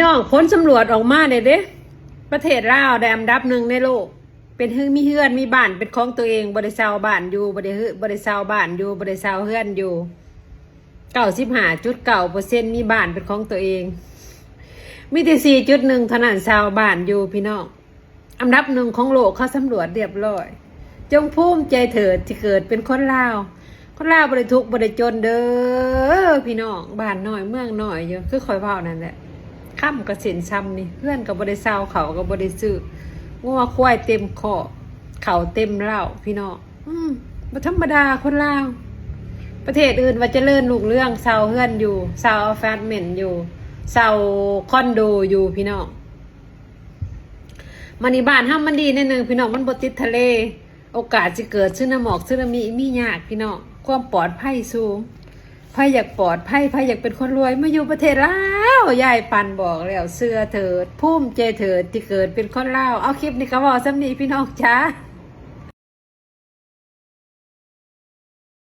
น้องผลสำรวจออกมาเด้ประเทศลาวได้อันดับหนึ่งในโลกเป็นมีเฮือนมีบ้านเป็นของตัวเองบ่ได้เช่าบ้านอยู่บ่ได้เช่าบ้านอยู่บ่ได้เช่าเฮือนอยู่95.9%มีบ้านเป็นของตัวเองมีที่4.1เท่านั้นเช่าบ้านอยู่พี่น้องอันดับหนึ่งของโลกเขาสำรวจเรียบร้อยจงภูมิใจเถิดที่เกิดเป็นคนลาวคนลาวบ่ได้ทุกข์บ่ได้จนเด้อพี่น้องบ้านน้อยเมืองน้อยอยู่คือข่อยเว้านั่นแหละค่ำก็สินซ้ำนี่เพื่อนก็บ่ได้เช่าเขาก็บ่ได้ซื้องัวควายเต็มคอกเขาเต็มเหล้าพี่น้องบ่ธรรมดาคนลาวประเทศอื่นว่าเจริญรุ่งเรืองเช่าเฮือนอยู่เช่าอพาร์ตเมนต์อยู่เช่าคอนโดอยู่พี่น้องมันนี่บ้านเฮามันดีนิดนึงพี่น้องมันบ่ติดทะเลโอกาสสิเกิดสึนามิสึนามิมียากพี่น้องความปลอดภัยสูงไผอยากปลอดภัยไผอยากเป็นคนรวยมาอยู่ประเทศลาวยายปันบอกแล้วเสื้อเถิดภูมิใจเถิดที่เกิดเป็นคนลาวเอาคลิปนี้ก็เว้าซ้ำนี้พี่น้องจ้า